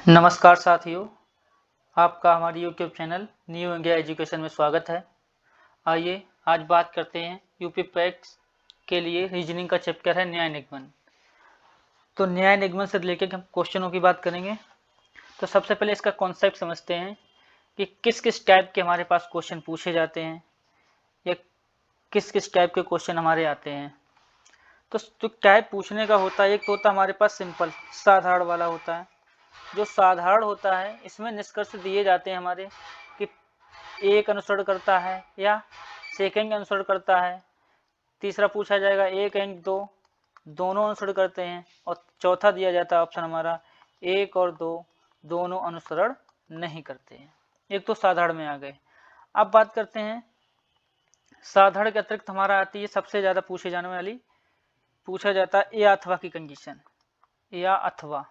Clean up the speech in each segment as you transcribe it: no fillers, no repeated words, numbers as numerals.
नमस्कार साथियों, आपका हमारे YouTube channel new India education में स्वागत है। आइए आज बात करते हैं यूपी पैक्स के लिए रीजनिंग का चैप्टर है न्याय निगमन। तो न्याय निगमन से रिलेटेड हम क्वेश्चनों की बात करेंगे। तो सबसे पहले इसका कॉन्सेप्ट समझते हैं कि किस किस टाइप के हमारे पास क्वेश्चन पूछे जाते हैं या किस किस टाइप के क्वेश्चन हमारे आते हैं। तो जो टाइप पूछने का होता है, एक तो होता है हमारे पास सिंपल साधारण वाला होता है। जो साधारण होता है इसमें निष्कर्ष दिए जाते हैं हमारे कि एक अनुसरण करता है या सेकंड अनुसरण करता है। तीसरा पूछा जाएगा एक एंड दो दोनों अनुसरण करते हैं, और चौथा दिया जाता है ऑप्शन हमारा एक और दो दोनों अनुसरण नहीं करते हैं। एक तो साधारण में आ गए। अब बात करते हैं साधारण के अतिरिक्त हमारा आती है सबसे ज्यादा पूछे जाने वाली, पूछा जाता है या अथवा की कंडीशन। या अथवा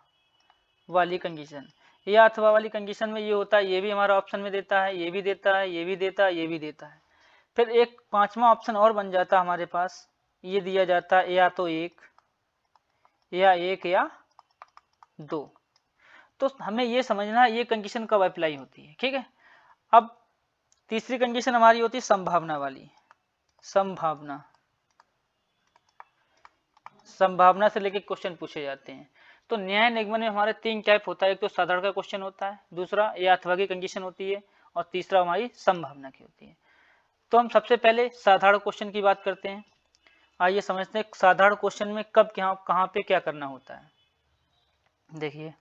वाली कंडीशन, या अथवा वाली कंडीशन में ये होता है, ये भी हमारा ऑप्शन में देता है, ये भी देता है, ये भी देता है, ये भी देता है। फिर एक पांचवा ऑप्शन और बन जाता है हमारे पास, ये दिया जाता है या तो एक या दो। तो हमें ये समझना है ये कंडीशन कब अप्लाई होती है, ठीक है। अब तीसरी कंडीशन हमारी होती है संभावना वाली। संभावना से लेके क्वेश्चन पूछे जाते हैं। तो न्याय निगमन में हमारे तीन टाइप होता है, एक तो साधारण का क्वेश्चन होता है, दूसरा या अथवा की कंडीशन होती है, और तीसरा हमारी संभावना की होती है। तो हम सबसे पहले साधारण क्वेश्चन की बात करते हैं। आइए समझते हैं साधारण क्वेश्चन में कब क्या कहाँ पे क्या करना होता है। देखिए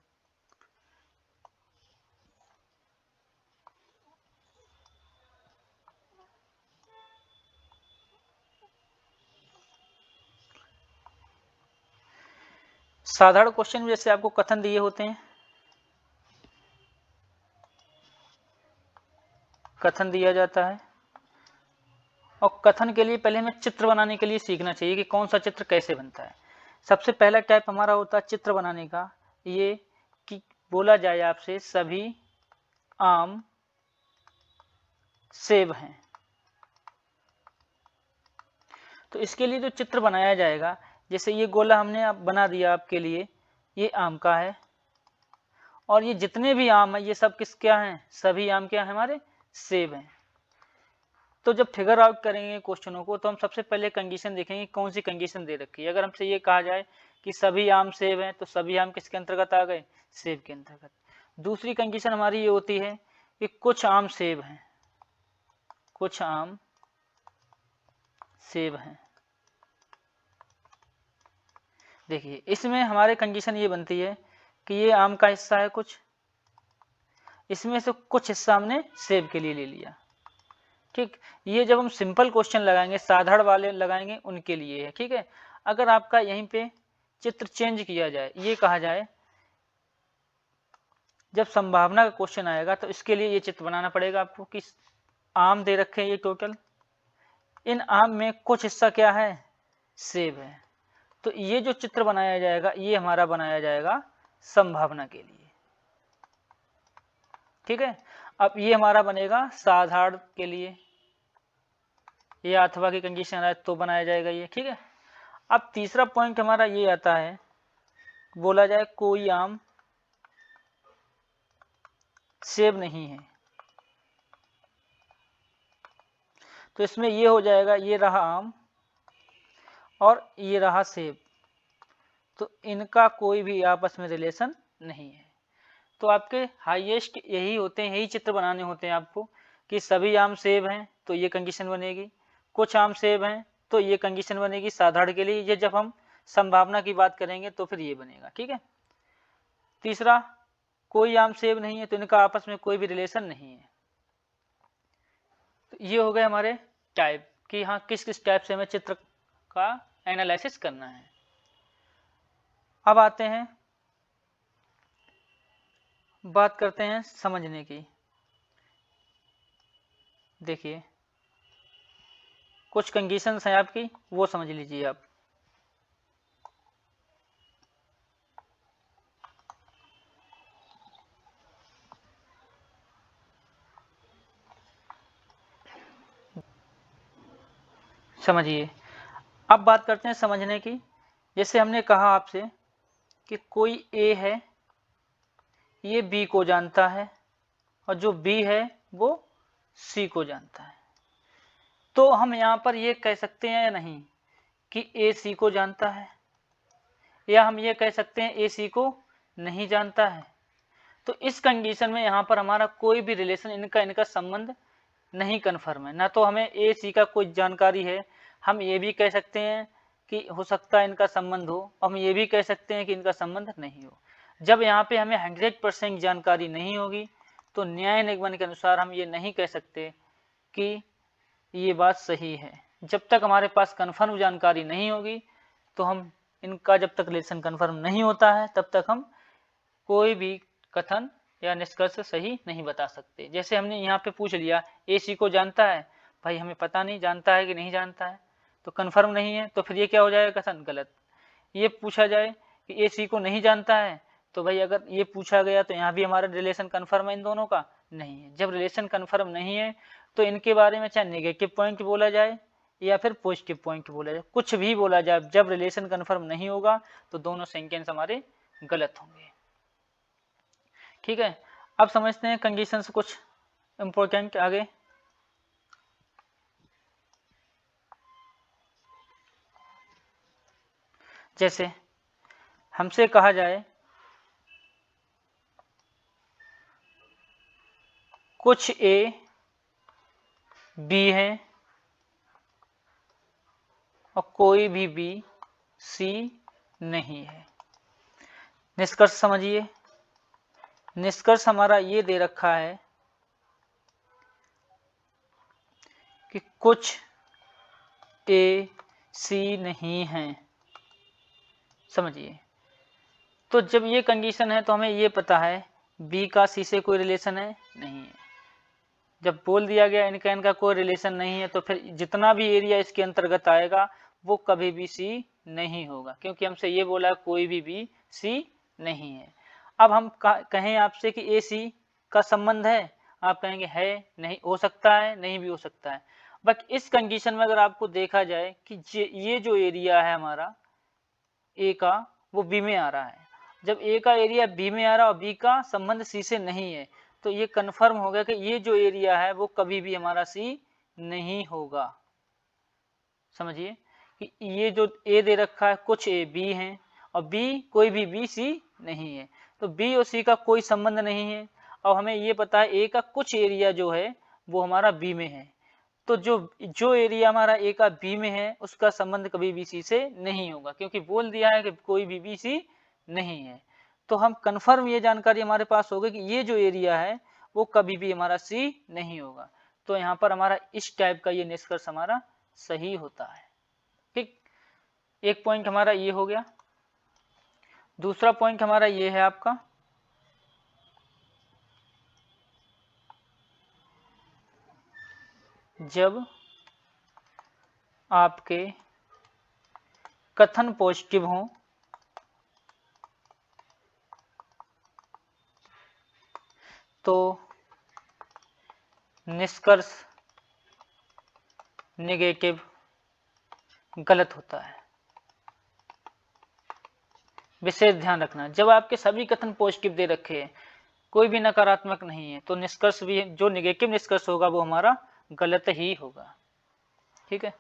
साधारण क्वेश्चन में जैसे आपको कथन दिए होते हैं, कथन दिया जाता है, और कथन के लिए पहले हमें चित्र बनाने के लिए सीखना चाहिए कि कौन सा चित्र कैसे बनता है। सबसे पहला टाइप हमारा होता है चित्र बनाने का, ये कि बोला जाए आपसे सभी आम सेब हैं। तो इसके लिए जो चित्र बनाया जाएगा, जैसे ये गोला हमने अब बना दिया आपके लिए, ये आम का है, और ये जितने भी आम है ये सब किस क्या हैं, सभी आम क्या हैं, हमारे सेब हैं। तो जब फिगर आउट करेंगे क्वेश्चनों को, तो हम सबसे पहले कंडीशन देखेंगे कौन सी कंडीशन दे रखी है। अगर हमसे ये कहा जाए कि सभी आम सेब हैं, तो सभी आम किसके अंतर्गत आ गए, सेब के अंतर्गत। दूसरी कंडीशन हमारी ये होती है कि कुछ आम सेब हैं, कुछ आम सेब हैं। देखिए इसमें हमारे कंडीशन ये बनती है कि ये आम का हिस्सा है कुछ, इसमें से कुछ हिस्सा हमने सेब के लिए ले लिया, ठीक। ये जब हम सिंपल क्वेश्चन लगाएंगे, साधारण वाले लगाएंगे, उनके लिए है, ठीक है। अगर आपका यहीं पे चित्र चेंज किया जाए, ये कहा जाए जब संभावना का क्वेश्चन आएगा तो इसके लिए ये चित्र बनाना पड़ेगा आपको कि आम दे रखे हैं ये टोटल, इन आम में कुछ हिस्सा क्या है, सेब है। तो ये जो चित्र बनाया जाएगा ये हमारा बनाया जाएगा संभावना के लिए, ठीक है। अब ये हमारा बनेगा साधारण के लिए, ये अथवा की कंडीशन आए तो बनाया जाएगा ये, ठीक है। अब तीसरा पॉइंट हमारा ये आता है, बोला जाए कोई आम सेब नहीं है, तो इसमें ये हो जाएगा, ये रहा आम और ये रहा सेब, तो इनका कोई भी आपस में रिलेशन नहीं है। तो आपके हाईएस्ट यही होते हैं, यही चित्र बनाने होते हैं आपको कि सभी आम सेब हैं तो ये कंडीशन बनेगी, कुछ आम सेब हैं तो ये कंडीशन बनेगी साधारण के लिए। ये जब हम संभावना की बात करेंगे तो फिर ये बनेगा, ठीक है। तीसरा, कोई आम सेब नहीं है तो इनका आपस में कोई भी रिलेशन नहीं है। तो ये हो गए हमारे टाइप कि हाँ किस किस टाइप से हमें चित्र का एनालिसिस करना है। अब आते हैं, बात करते हैं समझने की। देखिए कुछ कंडीशंस हैं आपकी, वो समझ लीजिए आप। समझिए, अब बात करते हैं समझने की। जैसे हमने कहा आपसे कि कोई ए है, ये बी को जानता है और जो बी है वो सी को जानता है। तो हम यहाँ पर ये कह सकते हैं या नहीं कि ए सी को जानता है, या हम ये कह सकते हैं ए सी को नहीं जानता है। तो इस कंडीशन में यहाँ पर हमारा कोई भी रिलेशन, इनका संबंध नहीं कन्फर्म है। ना तो हमें ए सी का कोई जानकारी है, हम ये भी कह सकते हैं कि हो सकता है इनका संबंध हो, हम ये भी कह सकते हैं कि इनका संबंध नहीं हो। जब यहाँ पे हमें 100% जानकारी नहीं होगी तो न्याय निगमन के अनुसार हम ये नहीं कह सकते कि ये बात सही है। जब तक हमारे पास कन्फर्म जानकारी नहीं होगी तो हम इनका, जब तक रिलेशन कन्फर्म नहीं होता है तब तक हम कोई भी कथन या निष्कर्ष सही नहीं बता सकते। जैसे हमने यहाँ पे पूछ लिया ए सी को जानता है, भाई हमें पता नहीं जानता है कि नहीं जानता है, तो कन्फर्म नहीं है, तो फिर ये क्या हो जाएगा, कथन गलत। ये पूछा जाए कि ए सी को नहीं जानता है, तो भाई अगर ये पूछा गया तो यहाँ भी हमारा रिलेशन कन्फर्म है इन दोनों का, नहीं है। जब रिलेशन कन्फर्म नहीं है तो इनके बारे में चाहे नेगेटिव पॉइंट बोला जाए या फिर पॉजिटिव पॉइंट बोला जाए, कुछ भी बोला जाए, जब रिलेशन कन्फर्म नहीं होगा तो दोनों सेंटेंस हमारे गलत होंगे। ठीक है, अब समझते हैं कंडीशन से कुछ इंपॉर्टेंट आगे। जैसे हमसे कहा जाए कुछ ए बी है और कोई भी बी सी नहीं है। निष्कर्ष समझिए, निष्कर्ष हमारा ये दे रखा है कि कुछ ए सी नहीं है। समझिए, तो जब ये कंडीशन है तो हमें ये पता है बी का सी से कोई रिलेशन है, नहीं है। जब बोल दिया गया इनका कोई रिलेशन नहीं है तो फिर जितना भी एरिया इसके अंतर्गत आएगा वो कभी भी सी नहीं होगा, क्योंकि हमसे ये बोला कोई भी सी नहीं है। अब हम कहें आपसे कि ए सी का संबंध है, आप कहेंगे है, नहीं, हो सकता है, नहीं भी हो सकता है। बट इस कंडीशन में अगर आपको देखा जाए कि ये जो एरिया है हमारा ए का, वो बी में आ रहा है। जब ए का एरिया बी में आ रहा है और बी का संबंध सी से नहीं है तो ये कन्फर्म हो गया कि ये जो एरिया है वो कभी भी हमारा सी नहीं होगा। समझिए कि ये जो ए दे रखा है कुछ ए बी है और बी कोई भी बी सी नहीं है, तो बी और सी का कोई संबंध नहीं है। और हमें ये पता है ए का कुछ एरिया जो है वो हमारा बी में है, तो जो एरिया हमारा ए का बी में है उसका संबंध कभी भी सी से नहीं होगा, क्योंकि बोल दिया है कि कोई भी बी सी नहीं है। तो हम कन्फर्म ये जानकारी हमारे पास हो गई कि ये जो एरिया है वो कभी भी हमारा सी नहीं होगा। तो यहाँ पर हमारा इस टाइप का ये निष्कर्ष हमारा सही होता है। ठीक, एक पॉइंट हमारा ये हो गया। दूसरा पॉइंट हमारा ये है आपका जब आपके कथन पॉजिटिव हों तो निष्कर्ष नेगेटिव गलत होता है। विशेष ध्यान रखना, जब आपके सभी कथन पॉजिटिव दे रखे हैं, कोई भी नकारात्मक नहीं है, तो निष्कर्ष भी, जो नेगेटिव निष्कर्ष होगा वो हमारा गलत ही होगा। ठीक है,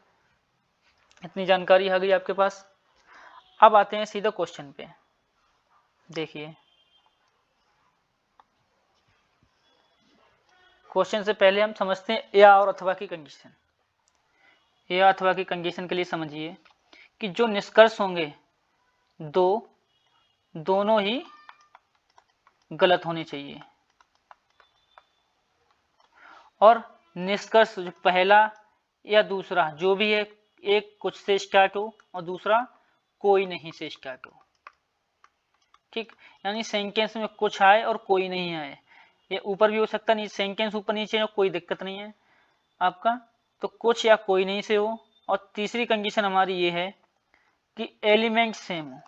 इतनी जानकारी आ गई आपके पास। अब आते हैं सीधा क्वेश्चन पे। देखिए, क्वेश्चन से पहले हम समझते हैं या और अथवा की कंडीशन। या अथवा की कंडीशन के लिए समझिए कि जो निष्कर्ष होंगे दोनों ही गलत होने चाहिए, और निष्कर्ष जो पहला या दूसरा जो भी है, एक कुछ से स्टार्ट हो और दूसरा कोई नहीं से स्टार्ट हो। ठीक, यानी सेंटेंस में कुछ आए और कोई नहीं आए। ये ऊपर भी हो सकता है, सेंटेंस ऊपर नीचे हो, कोई दिक्कत नहीं है आपका। तो कुछ या कोई नहीं से हो। और तीसरी कंडीशन हमारी ये है कि एलिमेंट सेम हो,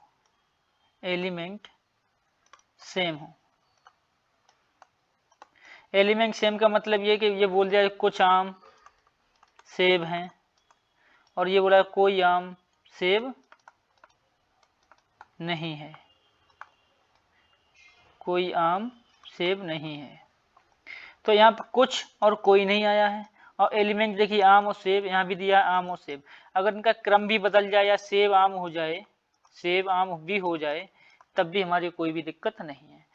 एलिमेंट सेम हो। एलिमेंट सेम का मतलब ये कि ये बोल दिया कुछ आम सेब हैं और ये बोला कोई आम सेब नहीं है, कोई आम सेब नहीं है। तो यहाँ पर कुछ और कोई नहीं आया है, और एलिमेंट देखिए आम और सेब, यहाँ भी दिया आम और सेब। अगर इनका क्रम भी बदल जाए या सेब आम हो जाए, सेब आम भी हो जाए, तब भी हमारी कोई भी दिक्कत नहीं है।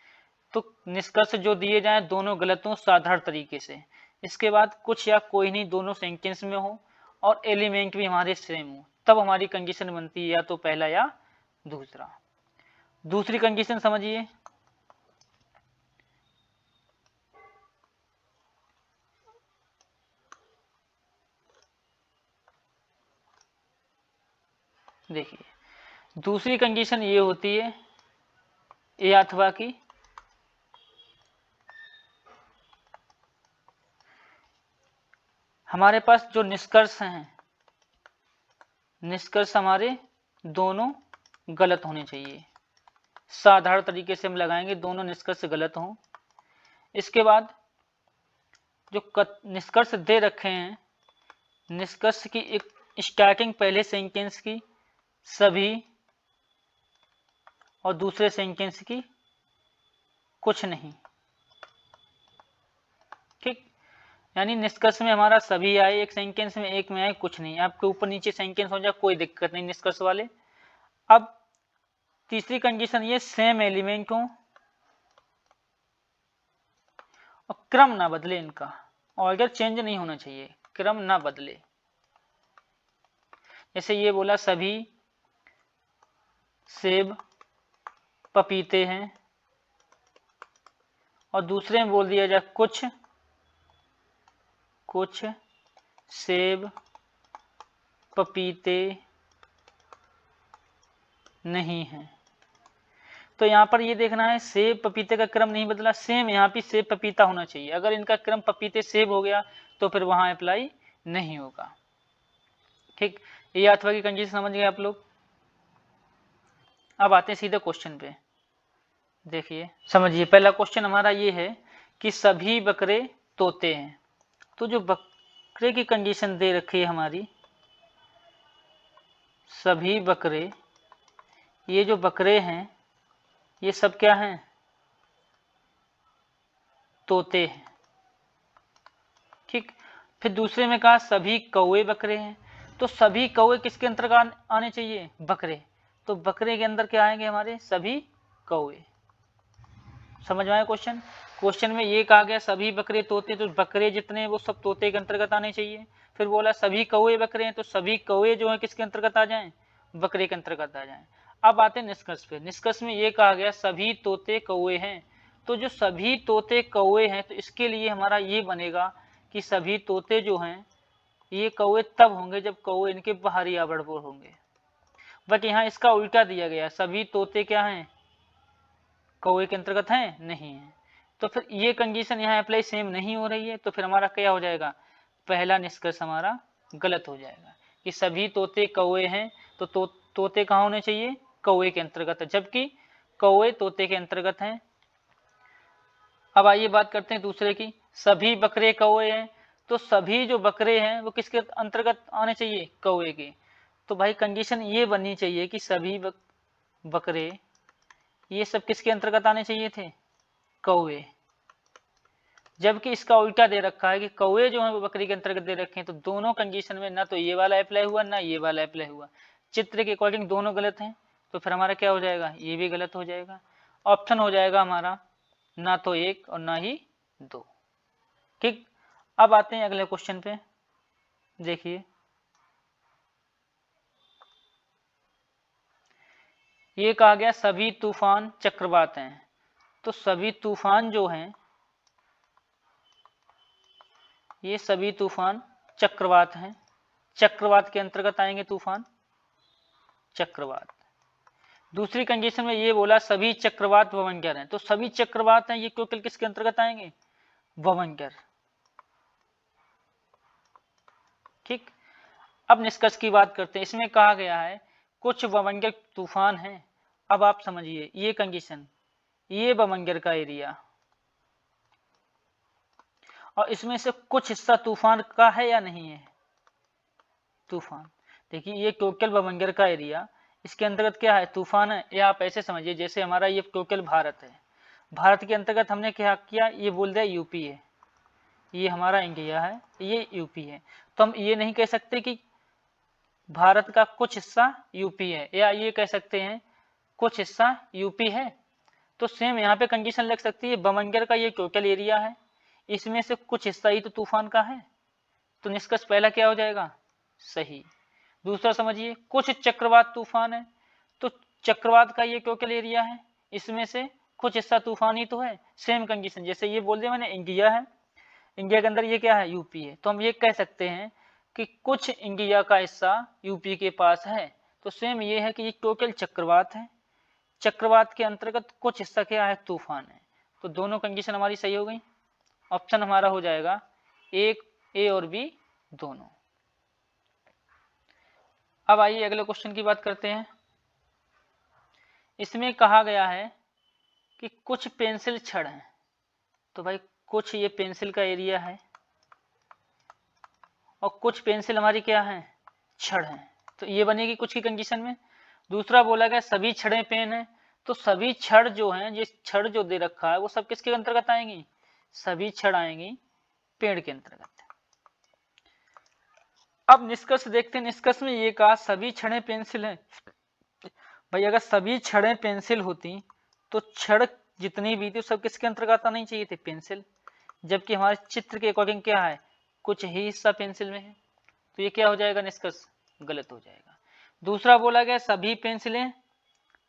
तो निष्कर्ष जो दिए जाए दोनों गलत हो साधारण तरीके से। इसके बाद कुछ या कोई नहीं दोनों सेंटेंस में हो और एलिमेंट भी हमारे सेम हो, तब हमारी कंडीशन बनती है या तो पहला या दूसरा। दूसरी कंडीशन समझिए, देखिए दूसरी कंडीशन ये होती है ए अथवा की हमारे पास जो निष्कर्ष हैं, निष्कर्ष हमारे दोनों गलत होने चाहिए। साधारण तरीके से हम लगाएंगे दोनों निष्कर्ष गलत हों। इसके बाद जो निष्कर्ष दे रखे हैं, निष्कर्ष की एक स्टार्टिंग पहले सेंटेंस की सभी और दूसरे सेंटेंस की कुछ नहीं। ठीक, यानी निष्कर्ष में हमारा सभी आए एक सेंटेंस में, एक में आए कुछ नहीं। आपके ऊपर नीचे सेंटेंस हो जाए कोई दिक्कत नहीं निष्कर्ष वाले। अब तीसरी कंडीशन ये सेम एलिमेंट हो और क्रम ना बदले, इनका ऑर्डर चेंज नहीं होना चाहिए, क्रम ना बदले। जैसे ये बोला सभी सेब पपीते हैं, और दूसरे में बोल दिया जाए कुछ सेब पपीते नहीं है। तो यहाँ पर ये देखना है सेब पपीते का क्रम नहीं बदला, सेम यहाँ भी सेब पपीता होना चाहिए। अगर इनका क्रम पपीते सेब हो गया तो फिर वहां अप्लाई नहीं होगा। ठीक, ये अथवा की कंडीशन समझ गए आप लोग। अब आते हैं सीधे क्वेश्चन पे। देखिए समझिए, पहला क्वेश्चन हमारा ये है कि सभी बकरे तोते हैं। तो जो बकरे की कंडीशन दे रखी है हमारी, सभी बकरे, ये जो बकरे हैं ये सब क्या हैं, तोते हैं। ठीक, फिर दूसरे में कहा सभी कौवे बकरे हैं। तो सभी कौवे किसके अंतर्गत आने चाहिए, बकरे। तो बकरे के अंदर क्या आएंगे हमारे, सभी कौवे। समझ में आया क्वेश्चन। क्वेश्चन में ये कहा गया सभी बकरे तोते, तो बकरे जितने हैं वो सब तोते के अंतर्गत आने चाहिए। फिर बोला सभी कौवे बकरे हैं, तो सभी कौवे जो है किसके अंतर्गत आ जाएं, बकरे के अंतर्गत आ जाएं। अब आते हैं निष्कर्ष पे। निष्कर्ष में ये कहा गया सभी तोते कौवे हैं। तो जो सभी तोते कौवे हैं, तो इसके लिए हमारा ये बनेगा कि सभी तोते जो हैं ये कौवे तब होंगे जब कौवे इनके बाहरी आवरण पर होंगे। बट यहाँ इसका उल्टा दिया गया, सभी तोते क्या हैं, कौवे के अंतर्गत हैं, नहीं है। तो फिर ये कंडीशन यहाँ अप्लाई सेम नहीं हो रही है, तो फिर हमारा क्या हो जाएगा, पहला निष्कर्ष हमारा गलत हो जाएगा कि सभी तोते कौवे हैं। तो तोते कहाँ होने चाहिए, कौवे के अंतर्गत, जबकि कौवे तोते के अंतर्गत हैं। अब आइए बात करते हैं दूसरे की, सभी बकरे कौवे हैं। तो सभी जो बकरे हैं वो किसके अंतर्गत आने चाहिए, कौवे के। तो भाई कंडीशन ये बननी चाहिए कि सभी बकरे ये सब किसके अंतर्गत आने चाहिए थे, कौवे। जबकि इसका उल्टा दे रखा है कि कौवे जो है वो बकरी के अंतर्गत दे रखे हैं। तो दोनों कंडीशन में ना तो ये वाला अप्लाई हुआ ना ये वाला अप्लाई हुआ, चित्र के अकॉर्डिंग दोनों गलत हैं। तो फिर हमारा क्या हो जाएगा, ये भी गलत हो जाएगा। ऑप्शन हो जाएगा हमारा ना तो एक और ना ही दो। ठीक, अब आते हैं अगले क्वेश्चन पे। देखिए ये कहा गया सभी तूफान चक्रवात हैं। तो सभी तूफान जो हैं ये सभी तूफान चक्रवात हैं। चक्रवात के अंतर्गत आएंगे तूफान, चक्रवात। दूसरी कंडीशन में ये बोला सभी चक्रवात ववंकर हैं। तो सभी चक्रवात हैं ये टोटल किसके अंतर्गत आएंगे, ववंकर। ठीक, अब निष्कर्ष की बात करते हैं। इसमें कहा गया है कुछ ववंकर तूफान हैं। अब आप समझिए ये कंडीशन, ये ववंकर का एरिया और इसमें से कुछ हिस्सा तूफान का है या नहीं है, तूफान। देखिए ये टोटल ववंकर का एरिया, इसके अंतर्गत क्या है, तूफान है। या आप ऐसे समझिए जैसे हमारा ये टोटल भारत है, भारत के अंतर्गत हमने क्या किया, ये बोल दिया यूपी है, ये हमारा इंडिया है, ये यूपी है। तो हम ये नहीं कह सकते कि भारत का कुछ हिस्सा यूपी है, या ये कह सकते हैं कुछ हिस्सा यूपी है। तो सेम यहाँ पे कंडीशन लग सकती है, बवंडर का ये टोटल एरिया है, इसमें से कुछ हिस्सा ही तो तूफान का है। तो निष्कर्ष पहला क्या हो जाएगा, सही। दूसरा समझिए, कुछ चक्रवात तूफान है, तो चक्रवात का ये टोटल एरिया है, इसमें से कुछ हिस्सा तूफान ही तो है। सेम कंडीशन, जैसे ये बोल दिया मैंने इंडिया है, इंडिया के अंदर ये क्या है, यूपी है, तो हम ये कह सकते हैं कि कुछ इंडिया का हिस्सा यूपी के पास है। तो सेम ये है कि ये टोटल चक्रवात है, चक्रवात के अंतर्गत कुछ हिस्सा क्या है, तूफान है। तो दोनों कंडीशन हमारी सही हो गई। ऑप्शन हमारा हो जाएगा एक, ए और बी दोनों। अब आइए अगले क्वेश्चन की बात करते हैं। इसमें कहा गया है कि कुछ पेंसिल छड़ हैं, तो भाई कुछ ये पेंसिल का एरिया है और कुछ पेंसिल हमारी क्या है, छड़ है, तो ये बनेगी कुछ की कंडीशन में। दूसरा बोला गया सभी छड़ें पेन है, तो सभी छड़ जो हैं, ये छड़ जो दे रखा है वो सब किसके अंतर्गत आएंगी, सभी छड़ आएंगी पेड़ के अंतर्गत। अब निष्कर्ष देखते हैं, निष्कर्ष में ये कहा सभी छड़ें पेंसिल हैं। भाई अगर सभी छड़ें पेंसिल होती तो छड़ जितनी भी थी सब किसके अंतर्गत आनी चाहिए थे, पेंसिल। जबकि हमारे चित्र के अकॉर्डिंग क्या है, कुछ ही हिस्सा पेंसिल में है, तो ये क्या हो जाएगा, निष्कर्ष गलत हो जाएगा। दूसरा बोला गया सभी पेंसिलें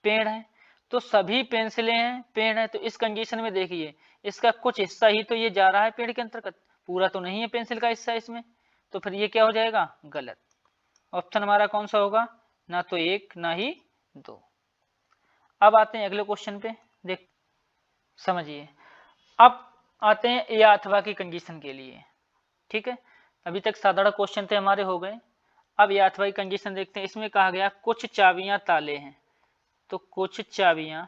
पेड़ हैं, तो सभी पेंसिलें हैं पेड़ हैं, तो इस कंडीशन में देखिए इसका कुछ हिस्सा ही तो ये जा रहा है पेड़ के अंतर्गत, पूरा तो नहीं है पेंसिल का हिस्सा इसमें, तो फिर ये क्या हो जाएगा, गलत। ऑप्शन हमारा कौन सा होगा, ना तो एक ना ही दो। अब आते हैं अगले क्वेश्चन पे, देख समझिए। अब आते हैं या अथवा की कंडीशन के लिए, ठीक है। अभी तक साधारण क्वेश्चन थे हमारे, हो गए। अब या अथवा की कंडीशन देखते हैं। इसमें कहा गया कुछ चाबियां ताले हैं, तो कुछ चाबियां,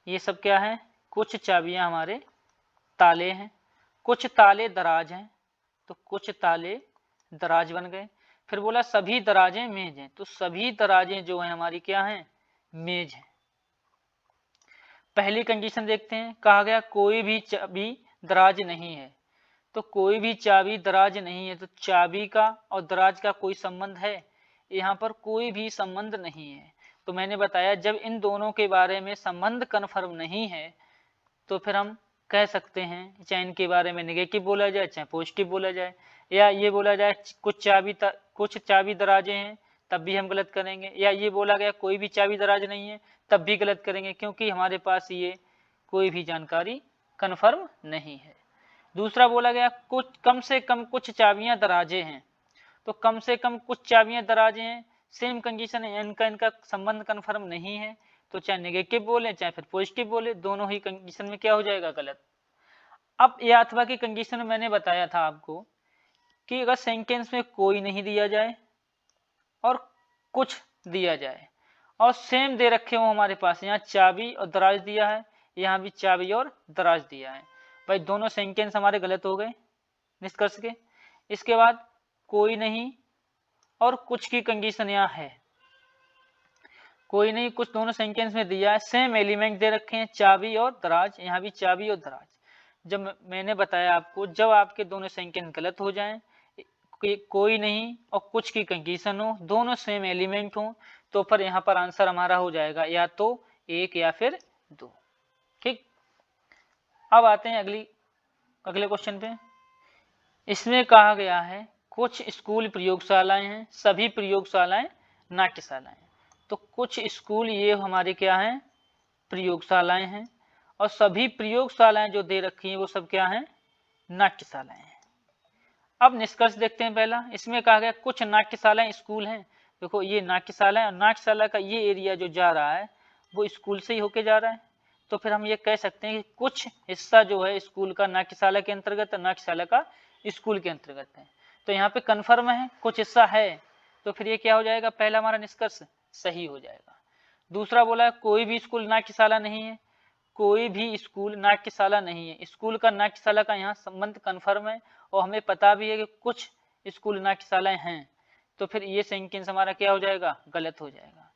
ये सब क्या है, कुछ चाबियां हमारे ताले हैं। कुछ ताले दराज हैं, तो कुछ ताले दराज बन गए। फिर बोला सभी दराजें मेज हैं, तो सभी दराजें जो हैं हमारी क्या हैं, मेज हैं। पहली कंडीशन देखते हैं, कहा गया कोई भी चाबी दराज नहीं है, तो कोई भी चाबी दराज नहीं है, तो चाबी का और दराज का कोई संबंध है, यहाँ पर कोई भी संबंध नहीं है। तो मैंने बताया जब इन दोनों के बारे में संबंध कन्फर्म नहीं है तो फिर हम कह सकते हैं चाहे इनके बारे में नेगेटिव बोला जाए चाहे पॉजिटिव बोला जाए, या ये बोला जाए कुछ चाबी दराजे हैं तब भी हम गलत करेंगे, या ये बोला गया कोई भी चाबी दराज नहीं है तब भी गलत करेंगे, क्योंकि हमारे पास ये कोई भी जानकारी कन्फर्म नहीं है। दूसरा बोला गया कुछ कम से कम कुछ चाबियां दराजे हैं, तो कम से कम कुछ चाबियां दराजे हैं, सेम कंडीशन है, इनका संबंध कन्फर्म नहीं है, तो चाहे नेगेटिव बोले चाहे फिर पॉजिटिव बोले, दोनों ही कंडीशन में क्या हो जाएगा, गलत। अब या अथवा की कंडीशन में मैंने बताया था आपको कि अगर सेंटेंस में कोई नहीं दिया जाए और कुछ दिया जाए और सेम दे रखे हो हमारे पास, यहाँ चाबी और दराज दिया है, यहाँ भी चाबी और दराज दिया है, भाई दोनों सेंटेंस हमारे गलत हो गए निष्कर्ष के। इसके बाद कोई नहीं और कुछ की कंडीशन यहाँ है, कोई नहीं कुछ दोनों सेंटेंस में दिया है, सेम एलिमेंट दे रखे हैं चाबी और दराज, यहाँ भी चाबी और दराज। जब मैंने बताया आपको जब आपके दोनों सेंटेंस गलत हो जाएं, कोई नहीं और कुछ की कंडीशन हो, दोनों सेम एलिमेंट हो, तो फिर यहाँ पर आंसर हमारा हो जाएगा या तो एक या फिर दो, ठीक। अब आते हैं अगले क्वेश्चन पे। इसमें कहा गया है कुछ स्कूल प्रयोगशालाएं हैं, सभी प्रयोगशालाएं नाट्यशालाएं, तो कुछ स्कूल ये हमारे क्या हैं, प्रयोगशालाएं हैं, और सभी प्रयोगशालाएं जो दे रखी हैं वो सब क्या हैं, नाट्यशालाएं हैं। अब निष्कर्ष देखते हैं। पहला इसमें कहा गया कुछ नाट्यशालाएं स्कूल हैं, देखो ये नाट्यशाला और नाट्यशाला का ये एरिया जो जा रहा है वो स्कूल से ही होके जा रहा है, तो फिर हम ये कह सकते हैं कि कुछ हिस्सा जो है स्कूल का नाट्यशाला के अंतर्गत, नाट्यशाला का स्कूल के अंतर्गत है, तो यहाँ पे कन्फर्म है कुछ हिस्सा है, तो फिर ये क्या हो जाएगा, पहला हमारा निष्कर्ष सही हो जाएगा। दूसरा बोला कोई भी स्कूल नाट्यशाला नहीं है, कोई भी स्कूल नाट्यशाला नहीं है, स्कूल का नाट्यशाला का यहाँ संबंध कन्फर्म है और हमें पता भी है कि कुछ स्कूल नाट्यशालाएं हैं, तो फिर ये सेंटेंस हमारा क्या हो जाएगा, गलत हो जाएगा।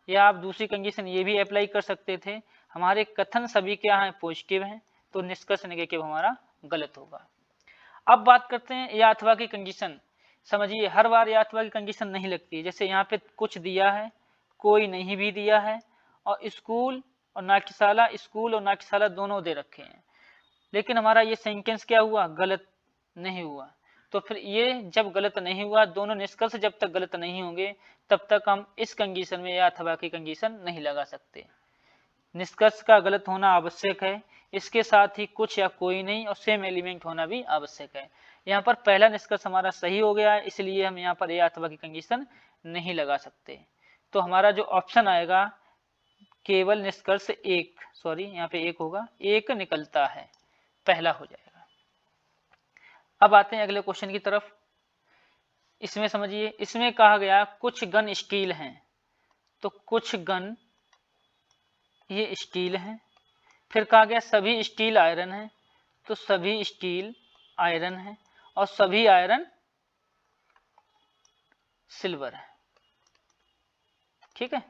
या आप दूसरी कंडीशन ये भी अप्लाई कर सकते थे, हमारे कथन सभी क्या हैं, पॉजिटिव हैं, तो निष्कर्ष नेगेटिव हमारा गलत होगा। अब बात करते हैं या अथवा की कंडीशन। समझिए हर बार या अथवा की कंडीशन नहीं लगती है। जैसे यहाँ पे कुछ दिया है, कोई नहीं भी दिया है, और स्कूल और नाट्यशाला, स्कूल और नाट्यशाला दोनों दे रखे हैं, लेकिन हमारा ये सेंटेंस क्या हुआ, गलत नहीं हुआ। तो फिर ये जब गलत नहीं हुआ, दोनों निष्कर्ष जब तक गलत नहीं होंगे तब तक हम इस कंडीशन में या अथवा की कंडीशन नहीं लगा सकते। निष्कर्ष का गलत होना आवश्यक है, इसके साथ ही कुछ या कोई नहीं और सेम एलिमेंट होना भी आवश्यक है। यहाँ पर पहला निष्कर्ष हमारा सही हो गया है, इसलिए हम यहाँ पर या अथवा की कंडीशन नहीं लगा सकते। तो हमारा जो ऑप्शन आएगा केवल निष्कर्ष एक, सॉरी यहाँ पे एक होगा, एक निकलता है, पहला हो जाएगा। अब आते हैं अगले क्वेश्चन की तरफ। इसमें समझिए, इसमें कहा गया कुछ गन स्टील हैं, तो कुछ गन ये स्टील हैं। फिर कहा गया सभी स्टील आयरन है, तो सभी स्टील आयरन है, और सभी आयरन सिल्वर है। ठीक है,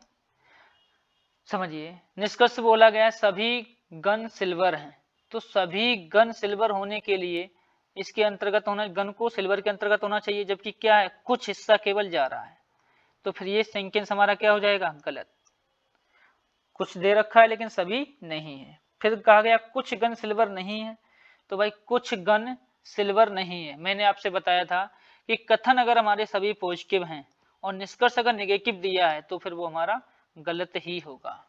समझिए निष्कर्ष बोला गया सभी गन सिल्वर हैं, तो सभी गन सिल्वर होने के लिए इसके अंतर्गत होना, गन को सिल्वर के अंतर्गत होना चाहिए, जबकि क्या है, कुछ हिस्सा केवल जा रहा है। तो फिर ये सेंटेंस हमारा क्या हो जाएगा, गलत। कुछ दे रखा है लेकिन सभी नहीं है। फिर कहा गया कुछ गन सिल्वर नहीं है, तो भाई कुछ गन सिल्वर नहीं है। मैंने आपसे बताया था कि कथन अगर हमारे सभी पॉजिटिव हैं और निष्कर्ष अगर नेगेटिव दिया है तो फिर वो हमारा गलत ही होगा।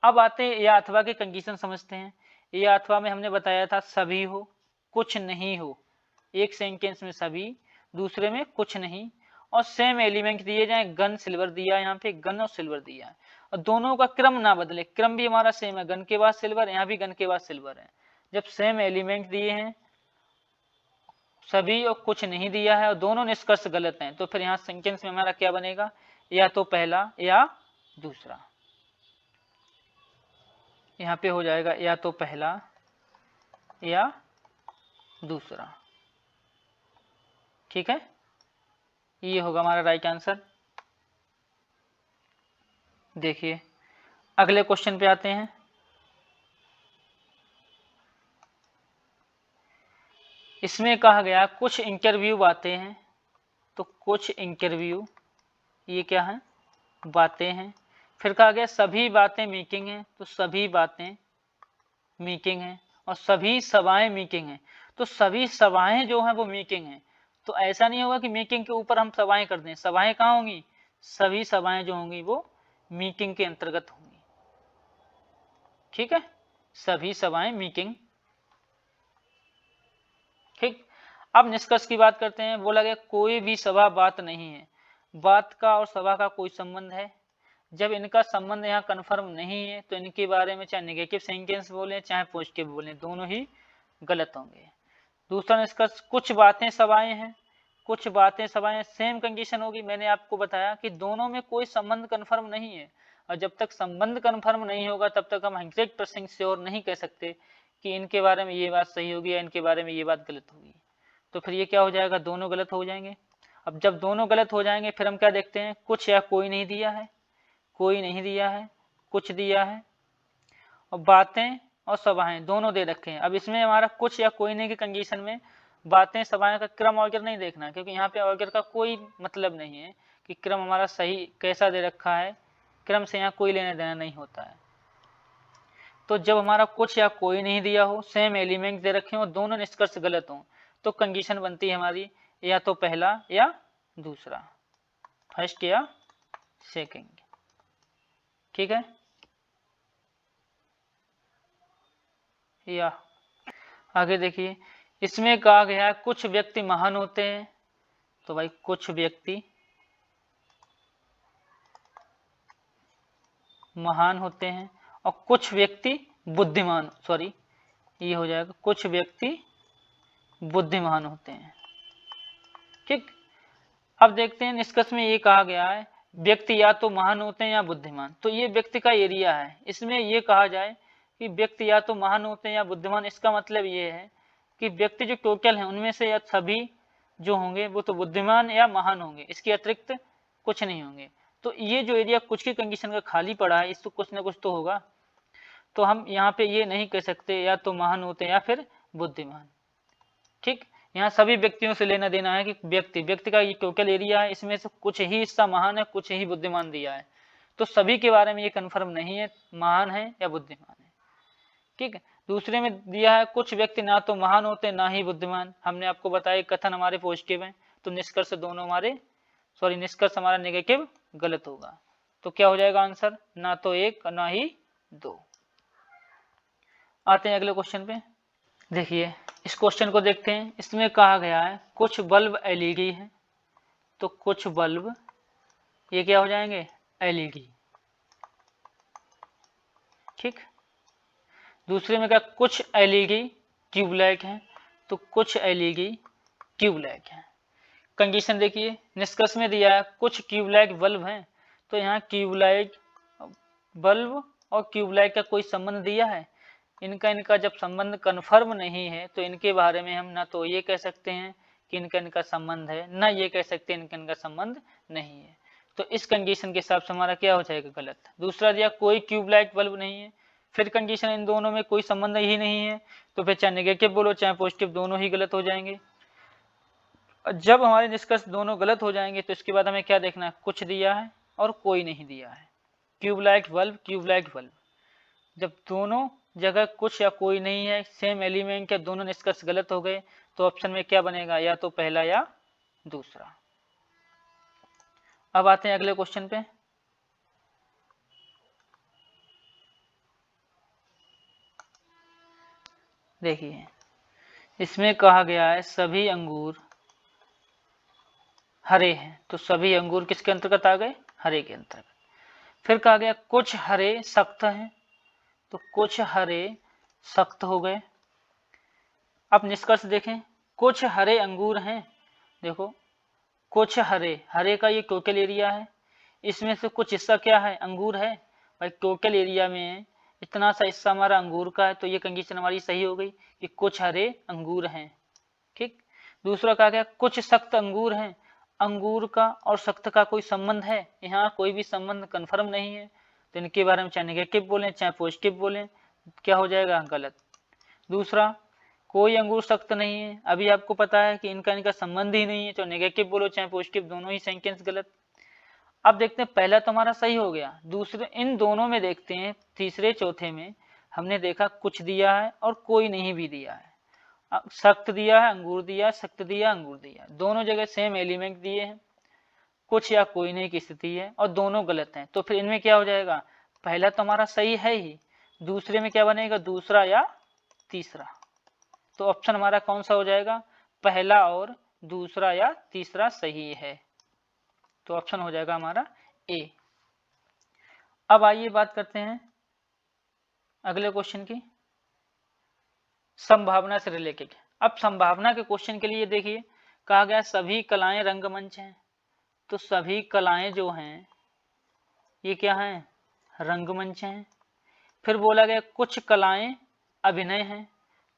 अब आते हैं या अथवा की कंडीशन समझते हैं। या अथवा में हमने बताया था सभी हो, कुछ नहीं हो। एक सेंटेंस में सभी, दूसरे में कुछ नहीं, और सेम एलिमेंट दिए जाए, गन सिल्वर दिया है, यहाँ पे गन और सिल्वर दिया है, और दोनों का क्रम ना बदले, क्रम भी हमारा सेम है, गन के बाद सिल्वर, यहाँ भी गन के बाद सिल्वर है। जब सेम एलिमेंट दिए हैं, सभी और कुछ नहीं दिया है, और दोनों निष्कर्ष गलत हैं, तो फिर यहाँ सेंटेंस में हमारा क्या बनेगा, या तो पहला या दूसरा। यहाँ पे हो जाएगा या तो पहला या दूसरा। ठीक है, ये होगा हमारा राइट आंसर। देखिए अगले क्वेश्चन पे आते हैं। इसमें कहा गया कुछ इंटरव्यू बातें हैं, तो कुछ इंटरव्यू ये क्या है, बातें हैं। फिर कहा गया सभी बातें मीटिंग हैं, तो सभी बातें मीटिंग हैं, और सभी सभाएं मीटिंग हैं, तो सभी सभाएं जो हैं वो मीटिंग हैं। तो ऐसा नहीं होगा कि मीटिंग के ऊपर हम सभाएं कर दें, सभाएं कहाँ होंगी, सभी सभाएं जो होंगी वो मीटिंग के अंतर्गत होंगी। ठीक है, सभी सभाएं मीटिंग। ठीक, अब निष्कर्ष की बात करते हैं। बोला गया कोई भी सभा बात नहीं है। बात का और सभा का कोई संबंध है? जब इनका संबंध यहाँ कन्फर्म नहीं है तो इनके बारे में चाहे नेगेटिव सेंटेंस बोले चाहे पॉजिटिव बोले, दोनों ही गलत होंगे। दूसरा निष्कर्ष कुछ बातें सभाएं हैं, कुछ बातें सभाएं, सेम कंडीशन होगी। मैंने आपको बताया कि दोनों में कोई संबंध कन्फर्म नहीं है, और जब तक संबंध कन्फर्म नहीं होगा तब तक हम 100% श्योर नहीं कह सकते कि इनके बारे में ये बात सही होगी या इनके बारे में ये बात गलत होगी। तो फिर ये क्या हो जाएगा, दोनों गलत हो जाएंगे। अब जब दोनों गलत हो जाएंगे फिर हम क्या देखते हैं, कुछ या कोई नहीं दिया है, कोई नहीं दिया है, कुछ दिया है, और बातें और सभाएं दोनों दे रखे हैं। अब इसमें हमारा कुछ या कोई नहीं की कंडीशन में बातें सभाएं का क्रम ऑर्डर नहीं देखना, क्योंकि यहाँ पे ऑर्डर का कोई मतलब नहीं है कि क्रम हमारा सही कैसा दे रखा है, क्रम से यहाँ कोई लेना देना नहीं होता है। तो जब हमारा कुछ या कोई नहीं दिया हो, सेम एलिमेंट दे रखे हो, दोनों निष्कर्ष गलत हो, तो कंडीशन बनती है हमारी या तो पहला या दूसरा, फर्स्ट या सेकंड। ठीक है, या आगे देखिए, इसमें कहा गया है कुछ व्यक्ति महान होते हैं, तो भाई कुछ व्यक्ति महान होते हैं, और कुछ व्यक्ति बुद्धिमान, सॉरी ये हो जाएगा कुछ व्यक्ति बुद्धिमान होते हैं। ठीक, अब देखते हैं निष्कर्ष में ये कहा गया है व्यक्ति या तो महान होते हैं या बुद्धिमान, तो ये व्यक्ति का एरिया है। इसमें ये कहा जाए कि व्यक्ति या तो महान होते हैं या बुद्धिमान, इसका मतलब ये है कि व्यक्ति जो टोटल है उनमें से या सभी जो होंगे वो तो बुद्धिमान या महान होंगे, इसके अतिरिक्त कुछ नहीं होंगे। तो ये जो एरिया कुछ की कंडीशन का खाली पड़ा है, इसको कुछ ना कुछ तो होगा। तो हम यहाँ पे ये नहीं कह सकते या तो महान होते हैं या फिर बुद्धिमान। ठीक, यहाँ सभी व्यक्तियों से लेना देना है कि व्यक्ति का ये टोटल एरिया है, इसमें से कुछ ही हिस्सा महान है, कुछ ही बुद्धिमान दिया है। तो सभी के बारे में ये कंफर्म नहीं है महान है या बुद्धिमान है। ठीक है, दूसरे में दिया है कुछ व्यक्ति ना तो महान होते ना ही बुद्धिमान। हमने आपको बताया कथन हमारे पॉजिटिव है, तो निष्कर्ष दोनों हमारे निष्कर्ष हमारा नेगेटिव गलत होगा। तो क्या हो जाएगा आंसर, ना तो एक ना ही दो। आते हैं अगले क्वेश्चन पे। देखिए इस क्वेश्चन को देखते हैं। इसमें कहा गया है कुछ बल्ब एलईडी है, तो कुछ बल्ब ये क्या हो जाएंगे, एलईडी। ठीक, दूसरे में क्या कुछ एलईडी ट्यूबलाइट है, तो कुछ एलईडी ट्यूबलाइट है। कंडीशन देखिए, निष्कर्ष में दिया है कुछ ट्यूबलाइट बल्ब हैं, तो यहाँ ट्यूबलाइट बल्ब और ट्यूबलाइट का कोई संबंध दिया है। इनका जब संबंध कन्फर्म नहीं है तो इनके बारे में हम ना तो ये कह सकते हैं कि इनका संबंध है, ना ये कह सकते हैं इनका संबंध नहीं है। तो इस कंडीशन के हिसाब से हमारा क्या हो जाएगा, गलत। दूसरा दिया कोई ट्यूबलाइट बल्ब नहीं है, फिर कंडीशन इन दोनों में कोई संबंध ही नहीं है, तो फिर चाहे नेगेटिव बोलो चाहे पॉजिटिव, दोनों ही गलत हो जाएंगे। जब हमारे निष्कर्ष दोनों गलत हो जाएंगे तो इसके बाद हमें क्या देखना है, कुछ दिया है और कोई नहीं दिया है। ट्यूबलाइट बल्ब, जब दोनों जगह कुछ या कोई नहीं है, सेम एलिमेंट के दोनों निष्कर्ष गलत हो गए, तो ऑप्शन में क्या बनेगा, या तो पहला या दूसरा। अब आते हैं अगले क्वेश्चन पे। देखिए इसमें कहा गया है सभी अंगूर हरे हैं, तो सभी अंगूर किसके अंतर्गत आ गए, हरे के अंतर्गत। फिर कहा गया कुछ हरे सख्त हैं, तो कुछ हरे सख्त हो गए। अब निष्कर्ष देखें, कुछ हरे अंगूर हैं, देखो कुछ हरे का ये टोटल एरिया है, इसमें से कुछ हिस्सा क्या है, अंगूर है। भाई टोटल एरिया में इतना सा हिस्सा हमारा अंगूर का है, तो ये कंडीशन हमारी सही हो गई कि कुछ हरे अंगूर हैं। ठीक, दूसरा कहा गया कुछ सख्त अंगूर हैं, अंगूर का और सख्त का कोई संबंध है, यहाँ कोई भी संबंध कंफर्म नहीं है, तो इनके बारे में चाहे नेगेटिव बोलें चाहे पॉजिटिव बोलें, क्या हो जाएगा, गलत। दूसरा कोई अंगूर सख्त नहीं है, अभी आपको पता है कि इनका संबंध ही नहीं है, तो नेगेटिव बोलो चाहे पॉजिटिव, दोनों ही सेंटेंस गलत। अब देखते हैं, पहला तो हमारा सही हो गया, दूसरे इन दोनों में देखते हैं, तीसरे चौथे में हमने देखा कुछ दिया है और कोई नहीं भी दिया है। सख्त दिया है, अंगूर दिया, सख्त दिया, अंगूर दिया, दोनों जगह सेम एलिमेंट दिए हैं, कुछ या कोई नहीं की स्थिति है और दोनों गलत हैं। तो फिर इनमें क्या हो जाएगा, पहला तो हमारा सही है ही, दूसरे में क्या बनेगा, दूसरा या तीसरा। तो ऑप्शन हमारा कौन सा हो जाएगा, पहला और दूसरा या तीसरा सही है, तो ऑप्शन हो जाएगा हमारा ए। अब आइए बात करते हैं अगले क्वेश्चन की, संभावना से रिलेटेड। अब संभावना के क्वेश्चन के लिए देखिए, कहा गया सभी कलाएं रंगमंच हैं, तो सभी कलाएं जो हैं ये क्या हैं, रंगमंच हैं। फिर बोला गया कुछ कलाएं अभिनय हैं,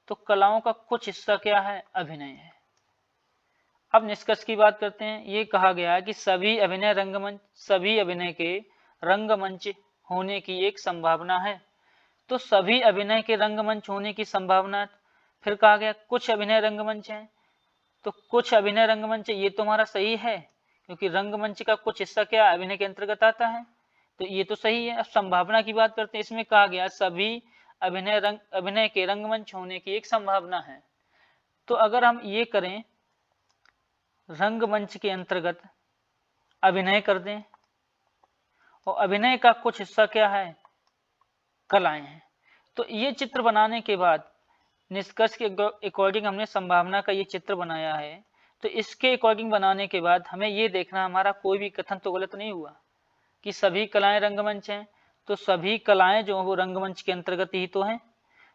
तो कलाओं का कुछ हिस्सा क्या है, अभिनय है। अब निष्कर्ष की बात करते हैं, ये कहा गया कि सभी अभिनय रंगमंच, सभी अभिनय के रंगमंच होने की एक संभावना है, तो सभी अभिनय के रंगमंच होने की संभावना। फिर कहा गया कुछ अभिनय रंगमंच है, तो कुछ अभिनय रंगमंच, ये तो हमारा सही है क्योंकि रंगमंच का कुछ हिस्सा क्या अभिनय के अंतर्गत आता है, तो ये तो सही है। अब संभावना की बात करते हैं, इसमें कहा गया सभी अभिनय के रंगमंच होने की एक संभावना है। तो अगर हम ये करें, रंगमंच के अंतर्गत अभिनय कर दें और अभिनय का कुछ हिस्सा क्या है, कलाएं हैं, तो ये चित्र बनाने के बाद निष्कर्ष के अकॉर्डिंग हमने संभावना का ये चित्र बनाया है, तो इसके अकॉर्डिंग बनाने के बाद हमें ये देखना हमारा कोई भी कथन तो गलत नहीं हुआ कि सभी कलाएं रंगमंच हैं, तो सभी कलाएं जो वो रंगमंच के अंतर्गत ही तो हैं।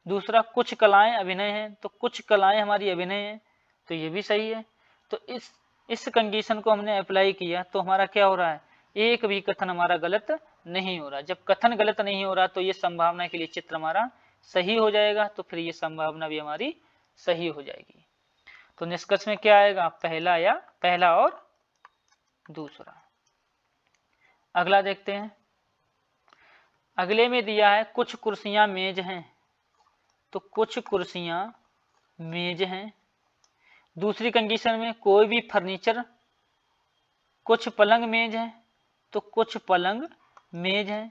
दूसरा कुछ कलाएं अभिनय हैं, तो कुछ कलाएं हमारी अभिनय हैं, तो ये भी सही है। तो इस कंडीशन को हमने अप्लाई किया तो हमारा क्या हो रहा है, एक भी कथन हमारा गलत नहीं हो रहा। जब कथन गलत नहीं हो रहा तो ये संभावना के लिए चित्र हमारा सही हो जाएगा, तो फिर ये संभावना भी हमारी सही हो जाएगी। तो निष्कर्ष में क्या आएगा, पहला और दूसरा। अगला देखते हैं, अगले में दिया है कुछ कुर्सियां मेज हैं, तो कुछ कुर्सियां मेज हैं। दूसरी कंडीशन में कोई भी फर्नीचर, कुछ पलंग मेज हैं, तो कुछ पलंग मेज हैं।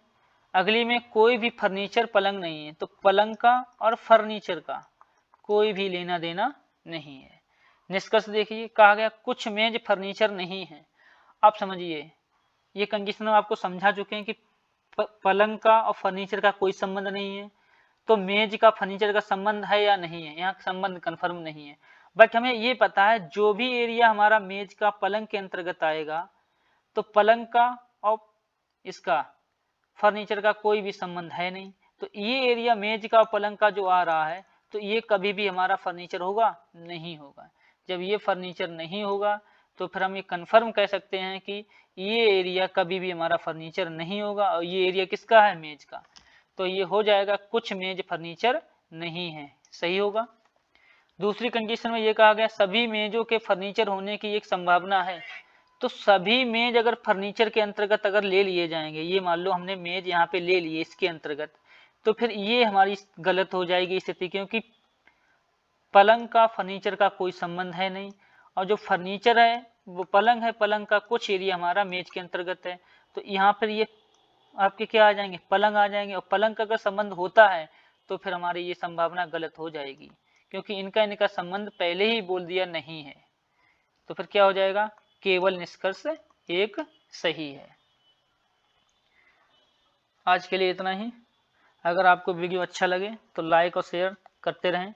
अगली में कोई भी फर्नीचर पलंग नहीं है, तो पलंग का और फर्नीचर का कोई भी लेना देना नहीं है। निष्कर्ष देखिए, कहा गया कुछ मेज फर्नीचर नहीं है। आप समझिए, ये कंडीशन हम आपको समझा चुके हैं कि पलंग का और फर्नीचर का कोई संबंध नहीं है, तो मेज का फर्नीचर का संबंध है या नहीं है, यहाँ संबंध कंफर्म नहीं है। बट हमें ये पता है जो भी एरिया हमारा मेज का पलंग के अंतर्गत आएगा, तो पलंग का और इसका फर्नीचर का कोई भी संबंध है नहीं, तो ये एरिया मेज का और पलंग का जो आ रहा है, तो ये कभी भी हमारा फर्नीचर होगा नहीं होगा। जब ये फर्नीचर नहीं होगा तो फिर हम ये कंफर्म कह सकते हैं कि ये एरिया कभी भी हमारा फर्नीचर नहीं होगा। और ये एरिया किसका है, मेज का, तो ये हो जाएगा कुछ मेज फर्नीचर नहीं है, सही होगा। दूसरी कंडीशन में ये कहा गया सभी मेजों के फर्नीचर होने की एक संभावना है, तो सभी मेज अगर फर्नीचर के अंतर्गत अगर ले लिए जाएंगे, ये मान लो हमने मेज यहाँ पे ले लिए इसके अंतर्गत, तो फिर ये हमारी गलत हो जाएगी स्थिति, क्योंकि पलंग का फर्नीचर का कोई संबंध है नहीं, और जो फर्नीचर है वो पलंग है, पलंग का कुछ एरिया हमारा मेज के अंतर्गत है, तो यहाँ पर ये आपके क्या आ जाएंगे, पलंग आ जाएंगे। और पलंग का अगर संबंध होता है तो फिर हमारी ये संभावना गलत हो जाएगी, क्योंकि इनका संबंध पहले ही बोल दिया नहीं है। तो फिर क्या हो जाएगा, केवल निष्कर्ष एक सही है। आज के लिए इतना ही। अगर आपको वीडियो अच्छा लगे तो लाइक और शेयर करते रहें।